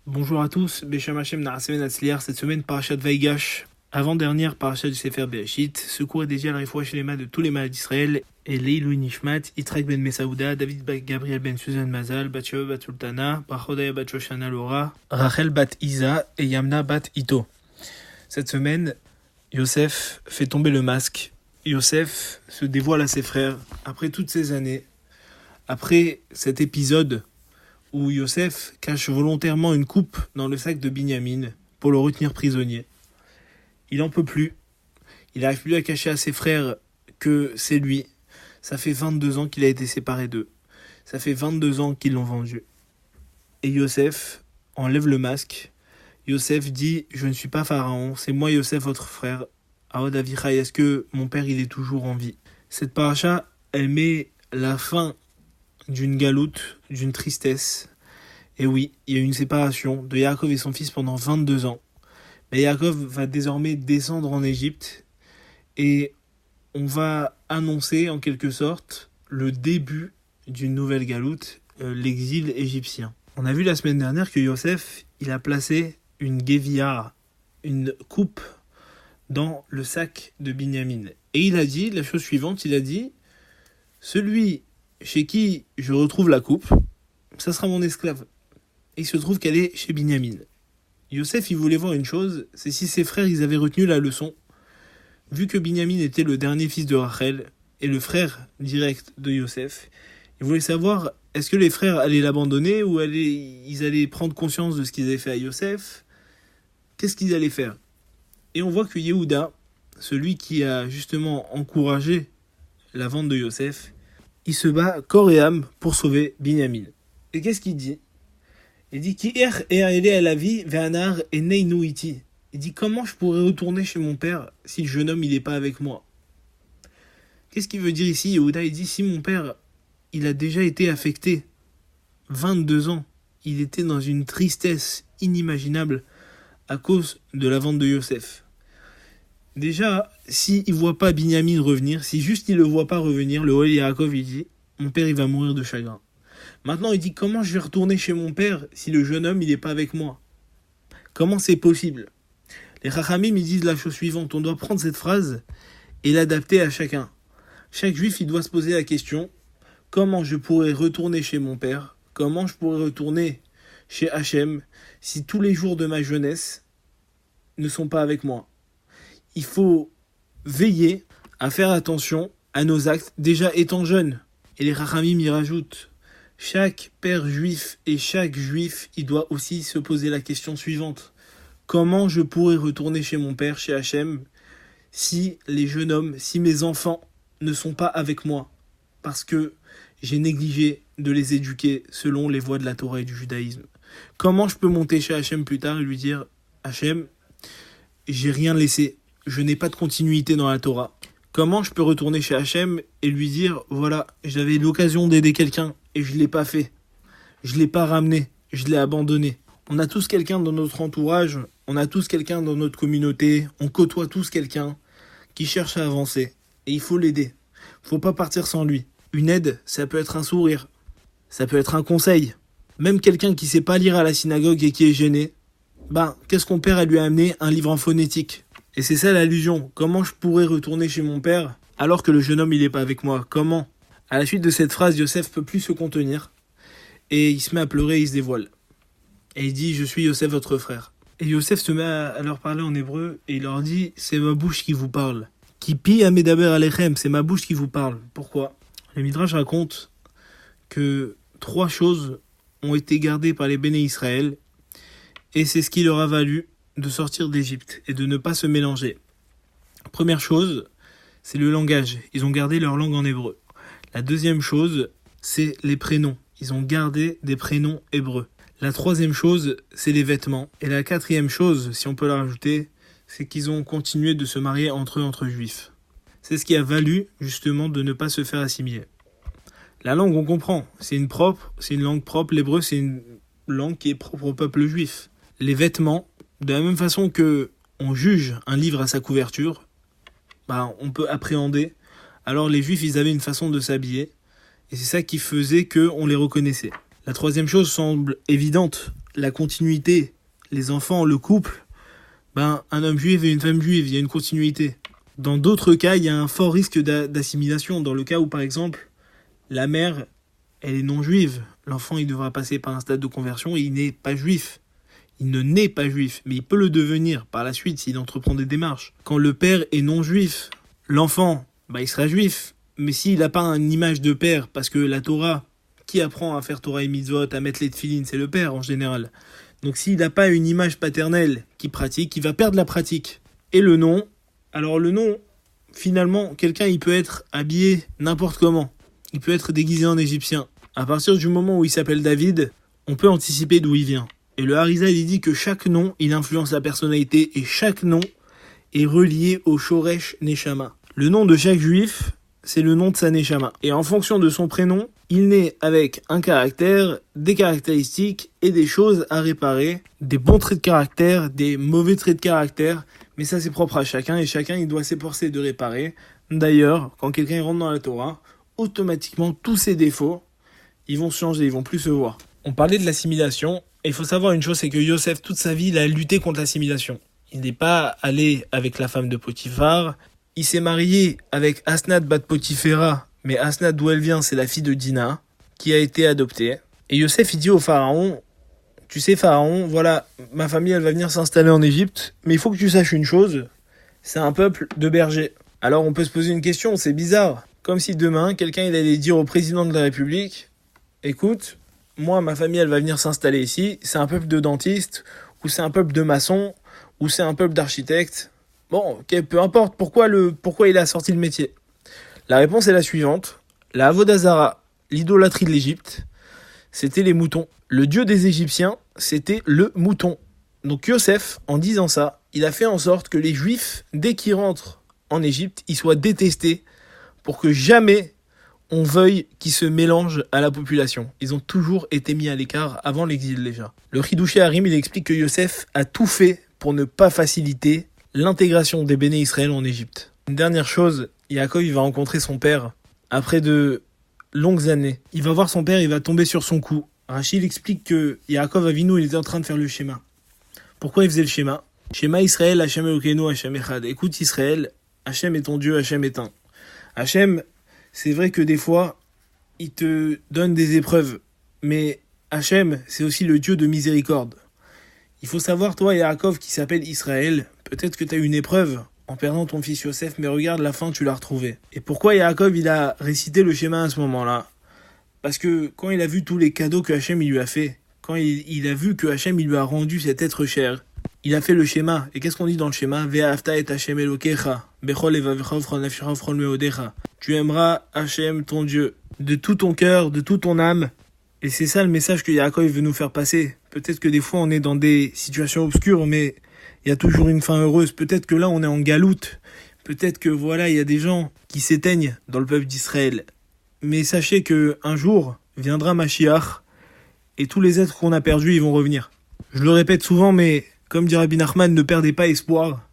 Bonjour à tous, Beshem Hashem Narasemen Atzliar, cette semaine Parashat Vaigash, avant-dernière Parashat du Sefer Bereshit, secours et dédié à la réfoua chez les mains de tous les malades d'Israël, et Leilou Nishmat, Yitzhak ben Mesaouda, David Gabriel ben Suzanne Mazal, Batsheva bat Sultana, Bachodaya bat Shoshana Laura, Rachel bat Isa et Yamna bat Ito. Cette semaine, Yosef fait tomber le masque. Yosef se dévoile à ses frères, après toutes ces années, après cet épisode où Yosef cache volontairement une coupe dans le sac de Binyamin pour le retenir prisonnier. Il n'en peut plus. Il n'arrive plus à cacher à ses frères que c'est lui. Ça fait 22 ans qu'il a été séparé d'eux. Ça fait 22 ans qu'ils l'ont vendu. Et Yosef enlève le masque. Yosef dit « Je ne suis pas Pharaon, c'est moi Yosef, votre frère. Aod Avichai, est-ce que mon père il est toujours en vie ?» Cette paracha, elle met la fin d'une galoute, d'une tristesse. Et oui, il y a eu une séparation de Yaakov et son fils pendant 22 ans. Mais Yaakov va désormais descendre en Égypte et on va annoncer en quelque sorte le début d'une nouvelle galoute, l'exil égyptien. On a vu la semaine dernière que Yosef, il a placé une geviah, une coupe, dans le sac de Binyamin. Et il a dit la chose suivante, il a dit « Celui chez qui je retrouve la coupe, ça sera mon esclave. » Et il se trouve qu'elle est chez Binyamin. Yosef, il voulait voir une chose, c'est si ses frères, ils avaient retenu la leçon. Vu que Binyamin était le dernier fils de Rachel, et le frère direct de Yosef, il voulait savoir, est-ce que les frères allaient l'abandonner, ou ils allaient prendre conscience de ce qu'ils avaient fait à Yosef? Qu'est-ce qu'ils allaient faire? Et on voit que Yehuda, celui qui a justement encouragé la vente de Yosef, il se bat corps et âme pour sauver Binyamin. Et qu'est-ce qu'il dit? Il dit il dit comment je pourrais retourner chez mon père si le jeune homme il n'est pas avec moi? Qu'est-ce qu'il veut dire ici Yehuda? Il dit si mon père il a déjà été affecté 22 ans, il était dans une tristesse inimaginable à cause de la vente de Yosef. Déjà, s'il ne voit pas Binyamin revenir, si juste il ne le voit pas revenir, le Oel Yaakov il dit mon père il va mourir de chagrin. Maintenant, il dit comment je vais retourner chez mon père si le jeune homme il n'est pas avec moi? Comment c'est possible? Les Chachamim ils disent la chose suivante, on doit prendre cette phrase et l'adapter à chacun. Chaque juif il doit se poser la question, comment je pourrais retourner chez mon père? Comment je pourrais retourner chez Hachem si tous les jours de ma jeunesse ne sont pas avec moi? Il faut veiller à faire attention à nos actes déjà étant jeunes. Et les Chachamim y rajoutent, chaque père juif et chaque juif, il doit aussi se poser la question suivante. Comment je pourrais retourner chez mon père, chez Hachem, si les jeunes hommes, si mes enfants ne sont pas avec moi? Parce que j'ai négligé de les éduquer selon les voies de la Torah et du judaïsme. Comment je peux monter chez Hachem plus tard et lui dire « Hachem, j'ai rien laissé, je n'ai pas de continuité dans la Torah. » Comment je peux retourner chez Hachem et lui dire « Voilà, j'avais l'occasion d'aider quelqu'un et je ne l'ai pas fait. Je ne l'ai pas ramené, je l'ai abandonné. » On a tous quelqu'un dans notre entourage, on a tous quelqu'un dans notre communauté, on côtoie tous quelqu'un qui cherche à avancer. Et il faut l'aider. Il ne faut pas partir sans lui. Une aide, ça peut être un sourire, ça peut être un conseil. Même quelqu'un qui ne sait pas lire à la synagogue et qui est gêné, qu'est-ce qu'on perd à lui amener un livre en phonétique? Et c'est ça l'allusion. Comment je pourrais retourner chez mon père alors que le jeune homme il n'est pas avec moi? Comment? À la suite de cette phrase, Yosef peut plus se contenir et il se met à pleurer et il se dévoile. Et il dit « Je suis Yosef, votre frère ». Et Yosef se met à leur parler en hébreu et il leur dit « C'est ma bouche qui vous parle. Ki pi amedaber alechem, c'est ma bouche qui vous parle. » Pourquoi? Le Midrash raconte que 3 choses ont été gardées par les béné Israël et c'est ce qui leur a valu de sortir d'Égypte et de ne pas se mélanger. Première chose, c'est le langage. Ils ont gardé leur langue en hébreu. La deuxième chose, c'est les prénoms. Ils ont gardé des prénoms hébreux. La troisième chose, c'est les vêtements. Et la quatrième chose, si on peut la rajouter, c'est qu'ils ont continué de se marier entre eux, entre juifs. C'est ce qui a valu, justement, de ne pas se faire assimiler. La langue, on comprend. C'est une langue propre. L'hébreu, c'est une langue qui est propre au peuple juif. Les vêtements, de la même façon que on juge un livre à sa couverture, on peut appréhender. Alors les juifs, ils avaient une façon de s'habiller. Et c'est ça qui faisait qu'on les reconnaissait. La troisième chose semble évidente, la continuité. Les enfants, le couple, un homme juif et une femme juive, il y a une continuité. Dans d'autres cas, il y a un fort risque d'assimilation. Dans le cas où, par exemple, la mère, elle est non juive. L'enfant, il devra passer par un stade de conversion et il n'est pas juif. Il ne naît pas juif, mais il peut le devenir par la suite s'il entreprend des démarches. Quand le père est non juif, l'enfant, il sera juif. Mais s'il n'a pas une image de père, parce que la Torah, qui apprend à faire Torah et mitzvot, à mettre les tefilines, c'est le père en général. Donc s'il n'a pas une image paternelle qui pratique, il va perdre la pratique. Et le nom, alors le nom, finalement, quelqu'un il peut être habillé n'importe comment. Il peut être déguisé en égyptien. À partir du moment où il s'appelle David, on peut anticiper d'où il vient. Et le Harizal, il dit que chaque nom, il influence la personnalité et chaque nom est relié au Shoresh Neshama. Le nom de chaque juif, c'est le nom de sa Neshama. Et en fonction de son prénom, il naît avec un caractère, des caractéristiques et des choses à réparer, des bons traits de caractère, des mauvais traits de caractère, mais ça c'est propre à chacun et chacun il doit s'efforcer de réparer. D'ailleurs, quand quelqu'un rentre dans la Torah, automatiquement tous ses défauts, ils vont changer, ils vont plus se voir. On parlait de l'assimilation, et il faut savoir une chose, c'est que Yosef, toute sa vie, il a lutté contre l'assimilation. Il n'est pas allé avec la femme de Potiphar, il s'est marié avec Asnat bat Potiphera, mais Asnat d'où elle vient, c'est la fille de Dina, qui a été adoptée. Et Yosef, il dit au pharaon, tu sais pharaon, voilà, ma famille, elle va venir s'installer en Égypte, mais il faut que tu saches une chose, c'est un peuple de bergers. Alors on peut se poser une question, c'est bizarre, comme si demain, quelqu'un il allait dire au président de la République, écoute, moi, ma famille, elle va venir s'installer ici, c'est un peuple de dentistes, ou c'est un peuple de maçons, ou c'est un peuple d'architectes. Bon, ok, peu importe, pourquoi il a sorti le métier. La réponse est la suivante. La Avodazara, l'idolâtrie de l'Égypte, c'était les moutons. Le dieu des Égyptiens, c'était le mouton. Donc Yosef, en disant ça, il a fait en sorte que les Juifs, dès qu'ils rentrent en Égypte, ils soient détestés pour que jamais on veuille qu'ils se mélangent à la population. Ils ont toujours été mis à l'écart avant l'exil déjà. Le Chidouché Harim, il explique que Yosef a tout fait pour ne pas faciliter l'intégration des Béné Israël en Égypte. Une dernière chose, Yaakov il va rencontrer son père après de longues années. Il va voir son père, il va tomber sur son cou. Rachid explique que Yaakov Avinu, il était en train de faire le schéma. Pourquoi il faisait le schéma? Schéma Israël, Hachem Elokeinu, Hachem Echad. Écoute Israël, Hachem est ton Dieu, Hachem est un. Hachem, c'est vrai que des fois, il te donne des épreuves. Mais Hachem, c'est aussi le Dieu de miséricorde. Il faut savoir, toi, Yaakov, qui s'appelle Israël, peut-être que tu as eu une épreuve en perdant ton fils Yosef, mais regarde, la fin, tu l'as retrouvé. Et pourquoi Yaakov, il a récité le schéma à ce moment-là? Parce que quand il a vu tous les cadeaux que Hachem il lui a fait, quand il a vu que Hachem il lui a rendu cet être cher, il a fait le schéma. Et qu'est-ce qu'on dit dans le schéma? Ve'afta et Hachem Elokecha, bechol evavecha ufchol nefshecha ufchol meodecha. Tu aimeras Hachem, ton Dieu, de tout ton cœur, de toute ton âme. Et c'est ça le message que Yaakov veut nous faire passer. Peut-être que des fois on est dans des situations obscures, mais il y a toujours une fin heureuse. Peut-être que là on est en galoute. Peut-être que voilà, il y a des gens qui s'éteignent dans le peuple d'Israël. Mais sachez que un jour viendra Mashiach et tous les êtres qu'on a perdus, ils vont revenir. Je le répète souvent, mais comme dit Rabbi Nachman, ne perdez pas espoir,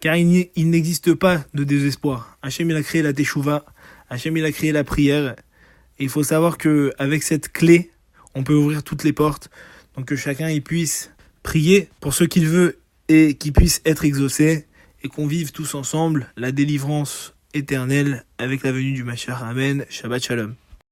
car il n'existe pas de désespoir. Hachem il a créé la teshuva, Hachem il a créé la prière, et il faut savoir que avec cette clé, on peut ouvrir toutes les portes, donc que chacun il puisse prier pour ce qu'il veut et qu'il puisse être exaucé, et qu'on vive tous ensemble la délivrance éternelle avec la venue du Mashiach. Amen. Shabbat Shalom.